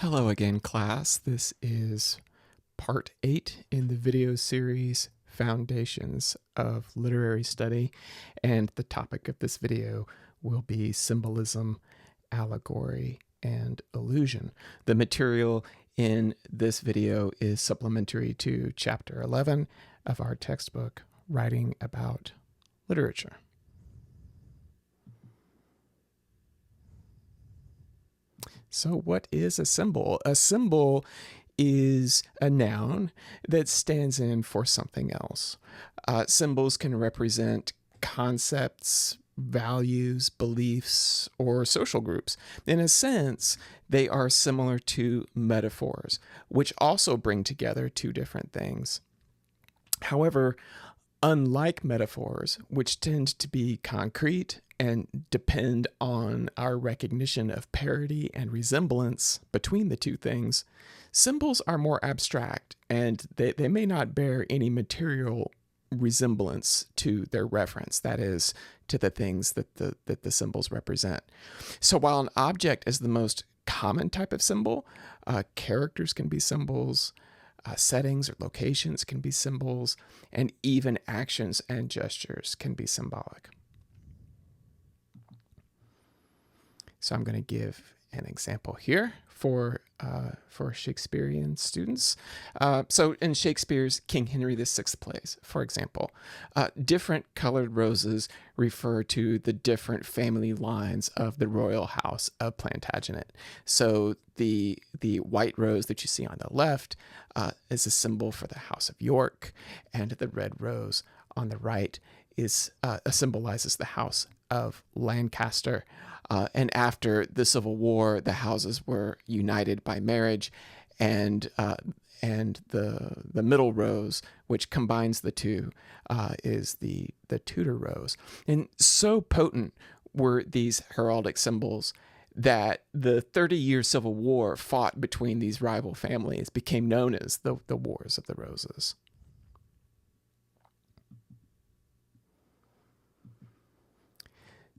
Hello again, class. This is part 8 in the video series Foundations of Literary Study, and the topic of this video will be symbolism, allegory, and allusion. The material in this video is supplementary to chapter 11 of our textbook, Writing About Literature. So what is a symbol? A symbol is a noun that stands in for something else. Symbols can represent concepts, values, beliefs, or social groups. In a sense, they are similar to metaphors, which also bring together two different things. However, unlike metaphors, which tend to be concrete and depend on our recognition of parity and resemblance between the two things, symbols are more abstract, and they may not bear any material resemblance to their reference, that is, to the things that the symbols represent. So while an object is the most common type of symbol, characters can be symbols, settings or locations can be symbols, and even actions and gestures can be symbolic. So I'm going to give an example here for Shakespearean students. So in Shakespeare's King Henry VI plays, for example, different colored roses refer to the different family lines of the royal house of Plantagenet. So the white rose that you see on the left is a symbol for the House of York, and the red rose on the right is symbolizes the House of Lancaster. And after the Civil War, the houses were united by marriage, and the middle rose, which combines the two, is the Tudor rose. And so potent were these heraldic symbols that the 30-year Civil War fought between these rival families became known as the Wars of the Roses.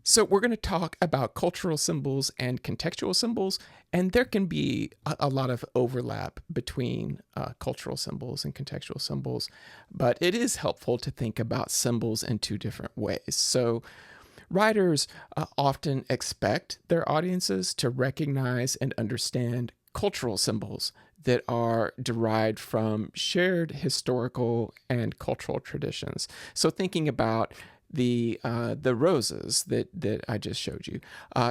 So we're going to talk about cultural symbols and contextual symbols, and there can be a lot of overlap between cultural symbols and contextual symbols, but it is helpful to think about symbols in two different ways. So writers often expect their audiences to recognize and understand cultural symbols that are derived from shared historical and cultural traditions. So thinking about the roses that I just showed you.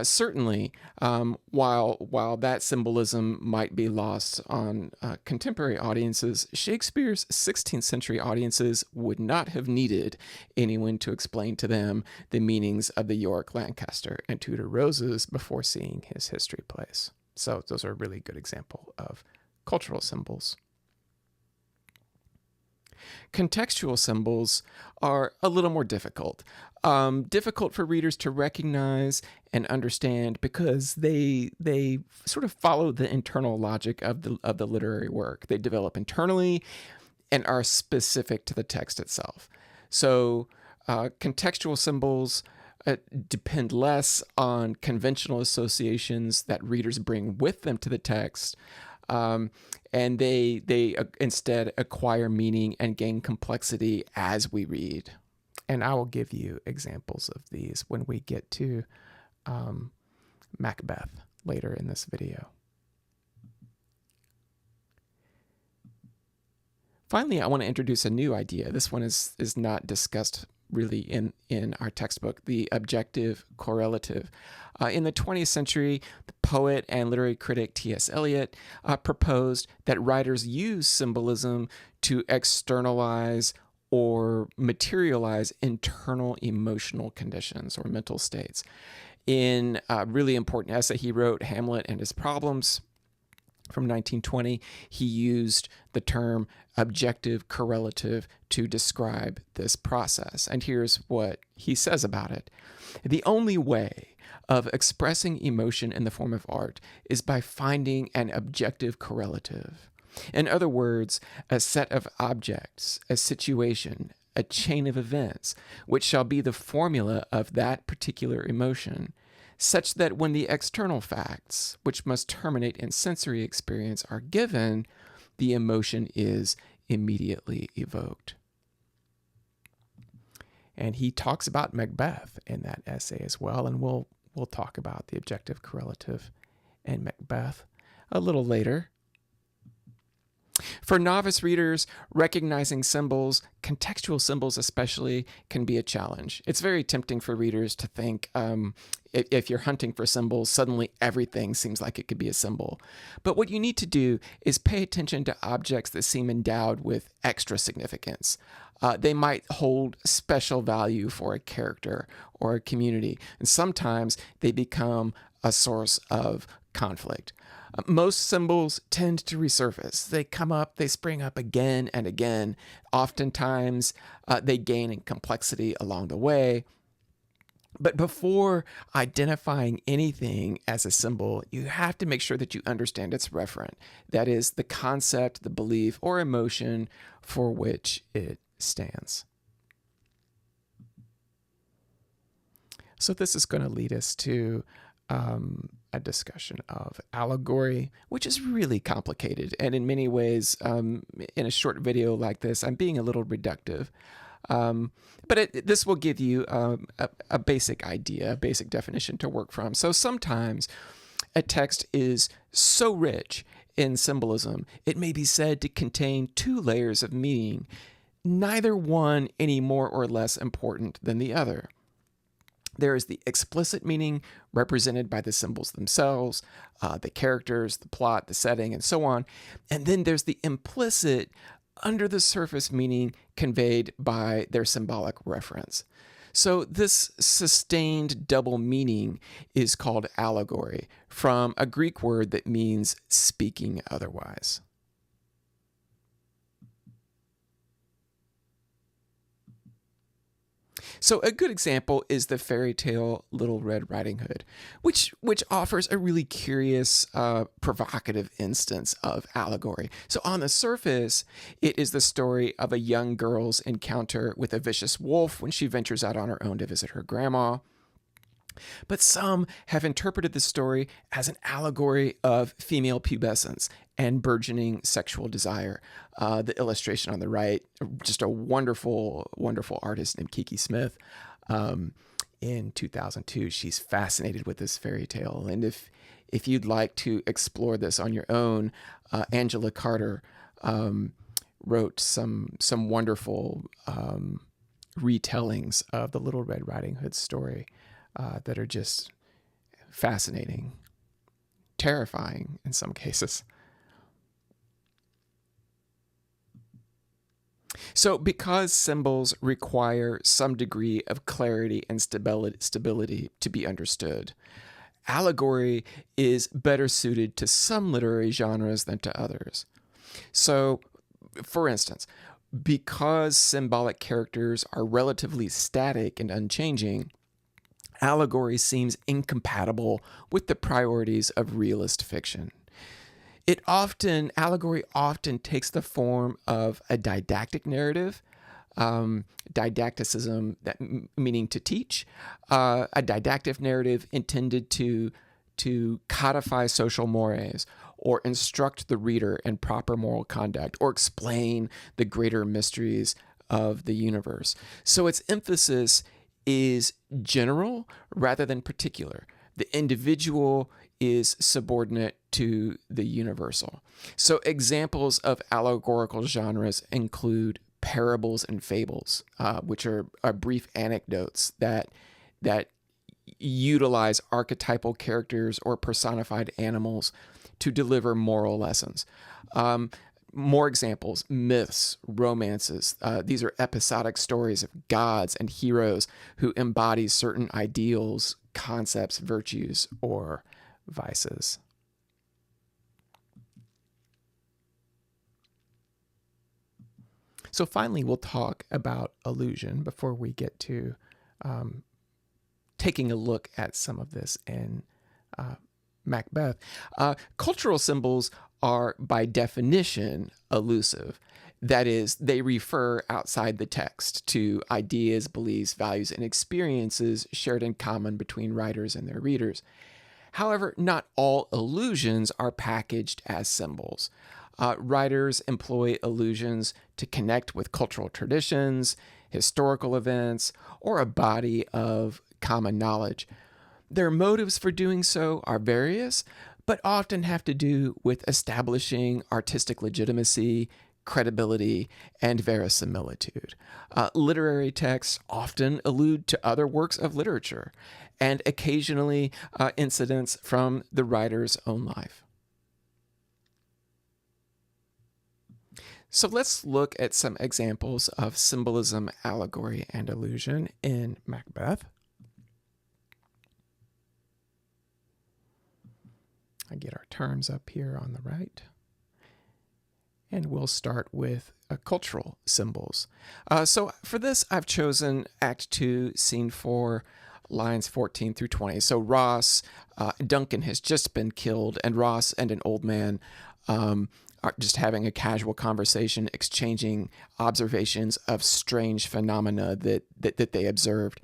Certainly, while that symbolism might be lost on contemporary audiences, Shakespeare's 16th century audiences would not have needed anyone to explain to them the meanings of the York, Lancaster, and Tudor roses before seeing his history plays. So those are a really good example of cultural symbols. Contextual symbols are a little more difficult. Difficult for readers to recognize and understand because they sort of follow the internal logic of the literary work. They develop internally and are specific to the text itself. So contextual symbols depend less on conventional associations that readers bring with them to the text, and they instead acquire meaning and gain complexity as we read. And I will give you examples of these when we get to Macbeth later in this video. Finally, I want to introduce a new idea. This one is not discussed really in our textbook, the objective correlative. In the 20th century, the poet and literary critic T.S. Eliot proposed that writers use symbolism to externalize or materialize internal emotional conditions or mental states. In a really important essay he wrote, Hamlet and His Problems, from 1920, he used the term objective correlative to describe this process. And here's what he says about it. The only way of expressing emotion in the form of art is by finding an objective correlative. In other words, a set of objects, a situation, a chain of events, which shall be the formula of that particular emotion. such that when the external facts, which must terminate in sensory experience, are given, the emotion is immediately evoked. And he talks about Macbeth in that essay as well, and we'll talk about the objective correlative and Macbeth a little later. For novice readers, recognizing symbols, contextual symbols especially, can be a challenge. It's very tempting for readers to think if you're hunting for symbols, suddenly everything seems like it could be a symbol. But what you need to do is pay attention to objects that seem endowed with extra significance. They might hold special value for a character or a community, and sometimes they become a source of conflict. Most symbols tend to resurface. They come up, they spring up again and again. Oftentimes, they gain in complexity along the way. But before identifying anything as a symbol, you have to make sure that you understand its referent. That is, the concept, the belief, or emotion for which it stands. So this is going to lead us to a discussion of allegory, which is really complicated. And in many ways, in a short video like this, I'm being a little reductive. But this will give you a basic idea, a basic definition to work from. So sometimes a text is so rich in symbolism, it may be said to contain two layers of meaning, neither one any more or less important than the other. There is the explicit meaning represented by the symbols themselves, the characters, the plot, the setting, and so on. And then there's the implicit, under the surface meaning conveyed by their symbolic reference. So this sustained double meaning is called allegory, from a Greek word that means speaking otherwise. So a good example is the fairy tale Little Red Riding Hood, which offers a really curious, provocative instance of allegory. So on the surface, it is the story of a young girl's encounter with a vicious wolf when she ventures out on her own to visit her grandma. But some have interpreted the story as an allegory of female pubescence and burgeoning sexual desire. The illustration on the right, just a wonderful, wonderful artist named Kiki Smith. In 2002, she's fascinated with this fairy tale. And if you'd like to explore this on your own, Angela Carter wrote some wonderful retellings of the Little Red Riding Hood story that are just fascinating, terrifying in some cases. So because symbols require some degree of clarity and stability to be understood, allegory is better suited to some literary genres than to others. So, for instance, because symbolic characters are relatively static and unchanging, allegory seems incompatible with the priorities of realist fiction. Allegory often takes the form of a didactic narrative, didacticism, meaning to teach, a didactic narrative intended to codify social mores or instruct the reader in proper moral conduct or explain the greater mysteries of the universe. So its emphasis is general rather than particular. The individual is subordinate to the universal. So examples of allegorical genres include parables and fables, which are brief anecdotes that utilize archetypal characters or personified animals to deliver moral lessons. More examples: myths, romances. These are episodic stories of gods and heroes who embody certain ideals, concepts, virtues, or vices. So finally, we'll talk about allusion before we get to taking a look at some of this in Macbeth. Cultural symbols are, by definition, allusive. That is, they refer outside the text to ideas, beliefs, values, and experiences shared in common between writers and their readers. However, not all allusions are packaged as symbols. Writers employ allusions to connect with cultural traditions, historical events, or a body of common knowledge. Their motives for doing so are various, but often have to do with establishing artistic legitimacy, credibility, and verisimilitude. Literary texts often allude to other works of literature and occasionally incidents from the writer's own life. So let's look at some examples of symbolism, allegory, and allusion in Macbeth. I get our terms up here on the right. And we'll start with cultural symbols. So for this, I've chosen Act 2, Scene 4, lines 14 through 20. So Ross, Duncan has just been killed, and Ross and an old man are just having a casual conversation, exchanging observations of strange phenomena that they observed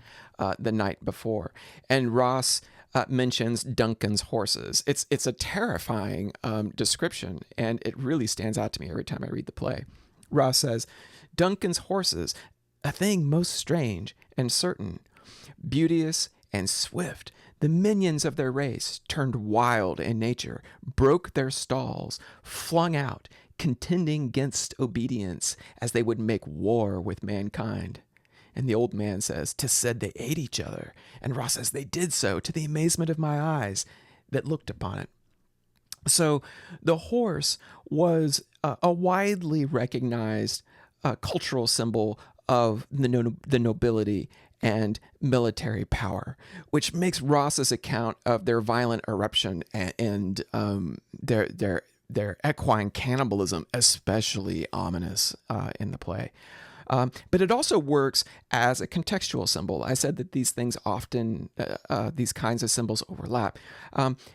the night before. And Ross mentions Duncan's horses. It's a terrifying description, and it really stands out to me every time I read the play. Ross says, Duncan's horses, a thing most strange and certain, beauteous and swift, the minions of their race turned wild in nature, broke their stalls, flung out, contending 'gainst obedience, as they would make war with mankind. And the old man says, 'tis said they ate each other. And Ross says, they did so to the amazement of my eyes that looked upon it. So the horse was a widely recognized cultural symbol of the nobility and military power, which makes Ross's account of their violent eruption and their equine cannibalism especially ominous in the play. But it also works as a contextual symbol. I said that these things often, these kinds of symbols overlap.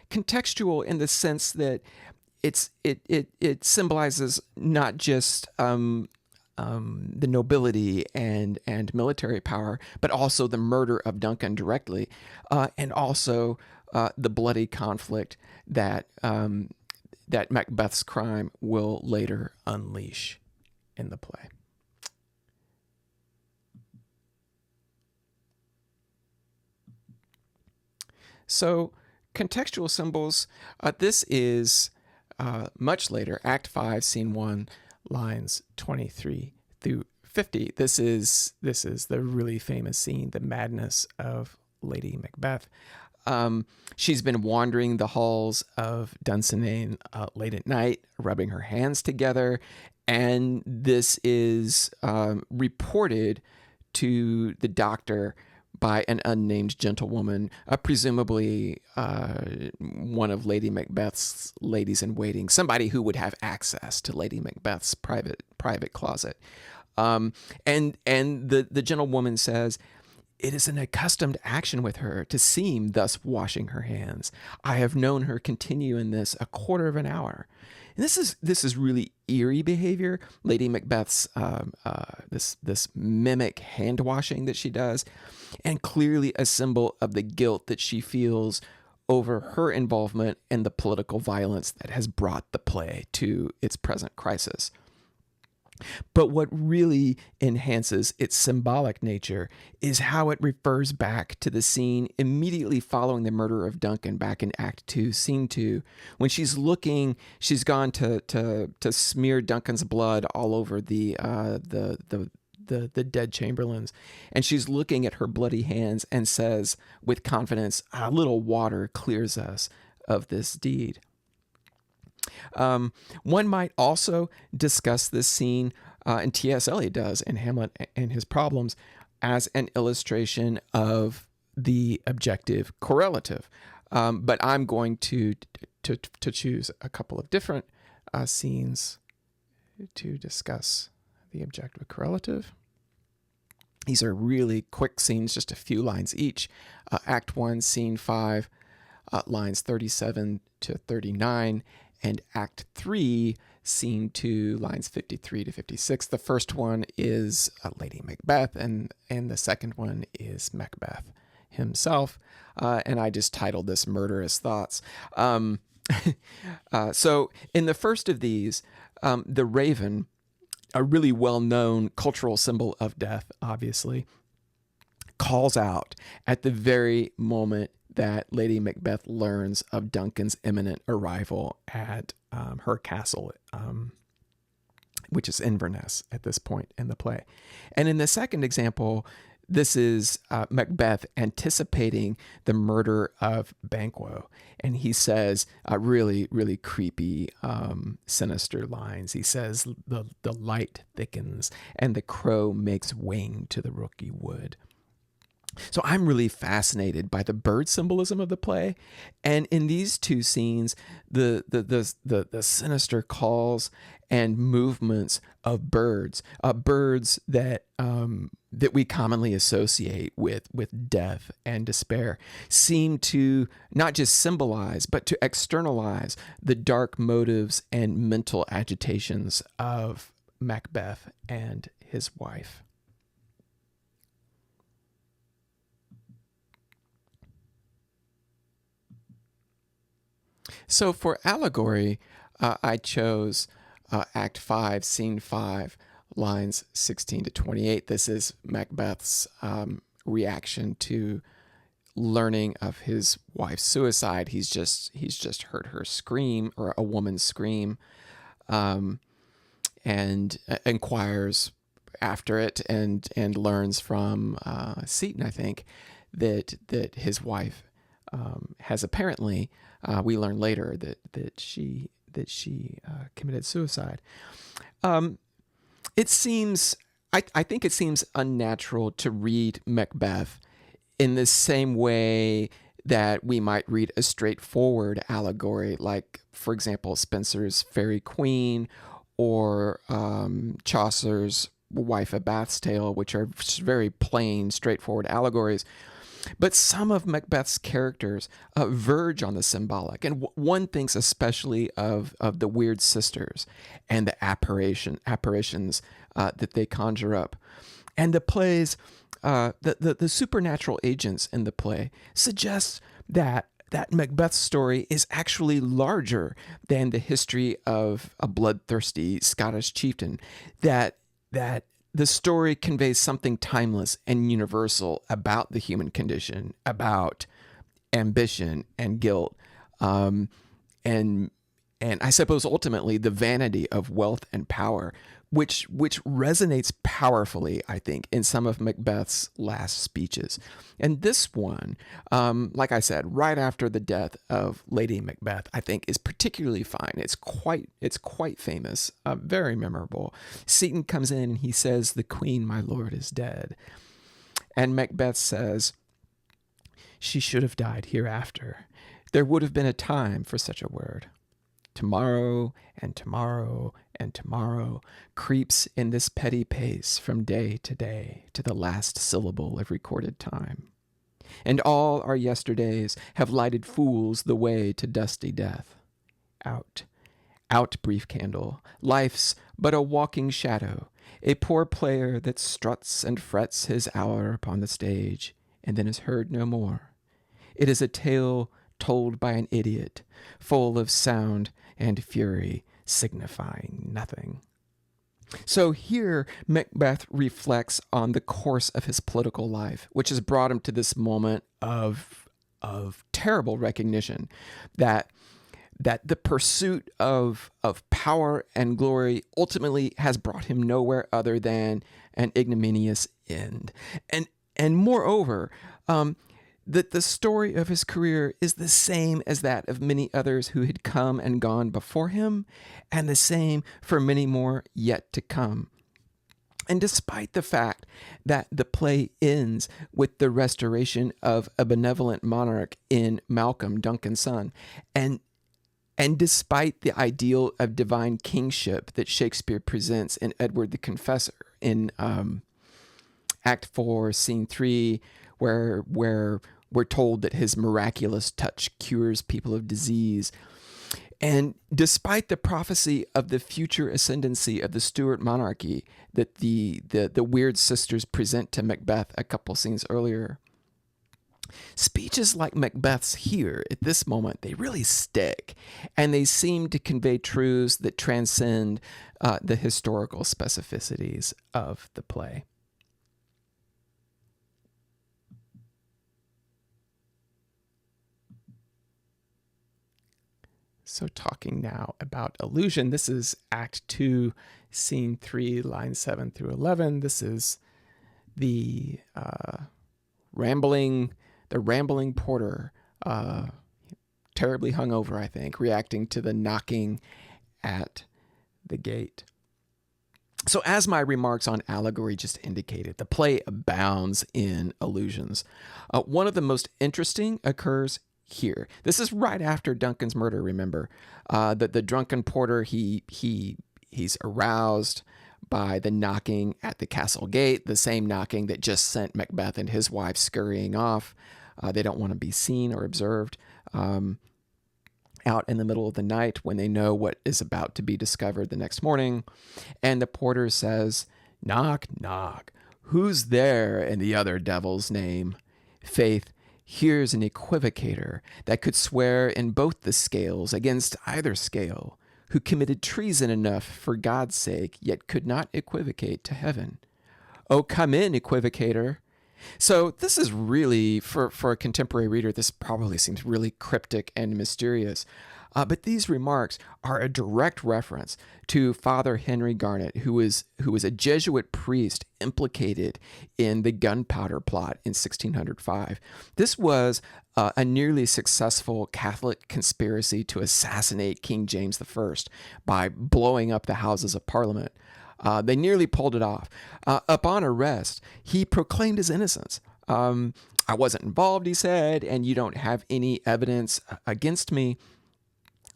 Contextual in the sense that it symbolizes not just the nobility and military power, but also the murder of Duncan directly, and also the bloody conflict that Macbeth's crime will later unleash in the play. So contextual symbols, this is much later, Act 5, Scene 1, lines 23 through 50. This is the really famous scene, the madness of Lady Macbeth. She's been wandering the halls of Dunsinane late at night, rubbing her hands together, and this is reported to the doctor by an unnamed gentlewoman, presumably one of Lady Macbeth's ladies-in-waiting, somebody who would have access to Lady Macbeth's private closet. And the gentlewoman says, "It is an accustomed action with her to seem thus washing her hands. I have known her continue in this a quarter of an hour." And this is really eerie behavior. Lady Macbeth's this mimic hand washing that she does, and clearly a symbol of the guilt that she feels over her involvement in the political violence that has brought the play to its present crisis. But what really enhances its symbolic nature is how it refers back to the scene immediately following the murder of Duncan back in Act 2, Scene 2, when she's gone to smear Duncan's blood all over the dead chamberlains, and she's looking at her bloody hands and says with confidence, "A little water clears us of this deed." One might also discuss this scene, and T.S. Eliot does in Hamlet and His Problems, as an illustration of the objective correlative. But I'm going to choose a couple of different scenes to discuss the objective correlative. These are really quick scenes, just a few lines each. Act 1, Scene 5, lines 37 to 39, and Act 3, Scene 2, lines 53 to 56. The first one is Lady Macbeth, and the second one is Macbeth himself. And I just titled this Murderous Thoughts. So in the first of these, the raven, a really well-known cultural symbol of death, obviously, calls out at the very moment that Lady Macbeth learns of Duncan's imminent arrival at her castle, which is Inverness at this point in the play. And in the second example, this is Macbeth anticipating the murder of Banquo. And he says really, really creepy, sinister lines. He says, the light thickens and the crow makes wing to the rooky wood. So I'm really fascinated by the bird symbolism of the play. And in these two scenes, the sinister calls and movements of birds that that we commonly associate with death and despair, seem to not just symbolize, but to externalize the dark motives and mental agitations of Macbeth and his wife. So for Allegory, I chose Act 5, Scene 5, lines 16 to 28. This is Macbeth's reaction to learning of his wife's suicide. He's just heard her scream, or a woman scream, and inquires after it, and learns from Seton, I think, that his wife has apparently, we learn later that she committed suicide. It seems, I think it seems unnatural to read Macbeth in the same way that we might read a straightforward allegory, like, for example, Spenser's Faerie Queen, or Chaucer's Wife of Bath's Tale, which are very plain, straightforward allegories. But some of Macbeth's characters verge on the symbolic, and one thinks especially of the weird sisters and the apparitions that they conjure up. And the plays, the supernatural agents in the play suggest that Macbeth's story is actually larger than the history of a bloodthirsty Scottish chieftain, that the story conveys something timeless and universal about the human condition, about ambition and guilt, and I suppose ultimately the vanity of wealth and power, which resonates powerfully, I think, in some of Macbeth's last speeches. And this one, like I said, right after the death of Lady Macbeth, I think is particularly fine. It's quite famous, very memorable. Seton comes in and he says, "The Queen, my lord, is dead." And Macbeth says, "She should have died hereafter. There would have been a time for such a word. Tomorrow and tomorrow and tomorrow creeps in this petty pace from day to day to the last syllable of recorded time. And all our yesterdays have lighted fools the way to dusty death. Out, out, brief candle, life's but a walking shadow, a poor player that struts and frets his hour upon the stage, and then is heard no more. It is a tale told by an idiot, full of sound and fury, signifying nothing." So here, Macbeth reflects on the course of his political life, which has brought him to this moment of terrible recognition that the pursuit of power and glory ultimately has brought him nowhere other than an ignominious end. And moreover, that the story of his career is the same as that of many others who had come and gone before him, and the same for many more yet to come. And despite the fact that the play ends with the restoration of a benevolent monarch in Malcolm, Duncan's son, and despite the ideal of divine kingship that Shakespeare presents in Edward the Confessor in Act 4, Scene 3, where We're told that his miraculous touch cures people of disease. And despite the prophecy of the future ascendancy of the Stuart monarchy that the weird sisters present to Macbeth a couple scenes earlier, speeches like Macbeth's here at this moment, they really stick, and they seem to convey truths that transcend the historical specificities of the play. So talking now about Allusion, this is Act 2, Scene 3, lines 7 through 11. This is the rambling porter, terribly hungover, I think, reacting to the knocking at the gate. So as my remarks on Allegory just indicated, the play abounds in allusions. One of the most interesting occurs here. This is right after Duncan's murder, remember. The drunken porter, he's aroused by the knocking at the castle gate, the same knocking that just sent Macbeth and his wife scurrying off. They don't want to be seen or observed out in the middle of the night when they know what is about to be discovered the next morning. And the porter says, "Knock, knock. Who's there in the other devil's name? Faith, here's an equivocator that could swear in both the scales against either scale, who committed treason enough for God's sake, yet could not equivocate to heaven. Oh, come in, equivocator." So this is really, for a contemporary reader, this probably seems really cryptic and mysterious. But these remarks are a direct reference to Father Henry Garnet, who was a Jesuit priest implicated in the gunpowder plot in 1605. This was a nearly successful Catholic conspiracy to assassinate King James I by blowing up the Houses of Parliament. They nearly pulled it off. Upon arrest, he proclaimed his innocence. "I wasn't involved," he said, "and you don't have any evidence against me."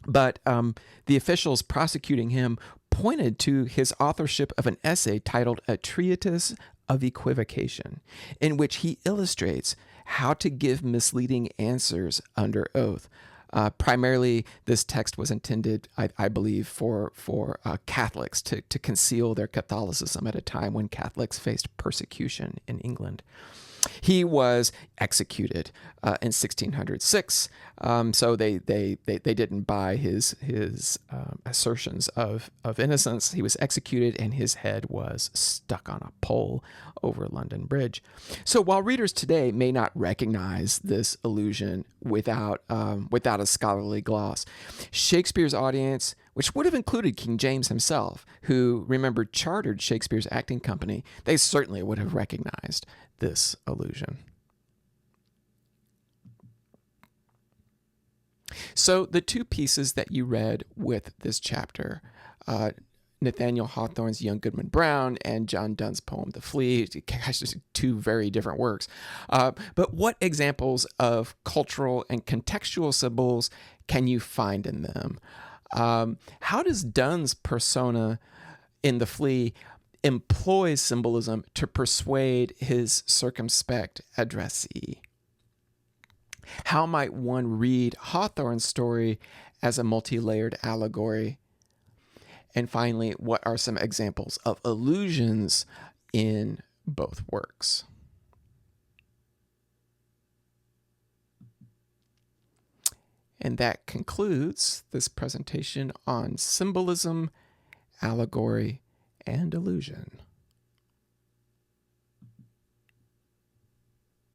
But the officials prosecuting him pointed to his authorship of an essay titled A Treatise of Equivocation, in which he illustrates how to give misleading answers under oath. Primarily, this text was intended, I believe, for Catholics to conceal their Catholicism at a time when Catholics faced persecution in England. He was executed in 1606, so they didn't buy his assertions of innocence. He was executed, and his head was stuck on a pole over London Bridge. So while readers today may not recognize this allusion without a scholarly gloss, Shakespeare's audience, which would have included King James himself, who, remember, chartered Shakespeare's acting company, they certainly would have recognized this allusion. So the two pieces that you read with this chapter, Nathaniel Hawthorne's Young Goodman Brown and John Donne's poem The Flea, gosh, two very different works. But what examples of cultural and contextual symbols can you find in them? How does Donne's persona in The Flea employ symbolism to persuade his circumspect addressee? How might one read Hawthorne's story as a multi-layered allegory? And finally, what are some examples of allusions in both works? And that concludes this presentation on symbolism, allegory, and allusion.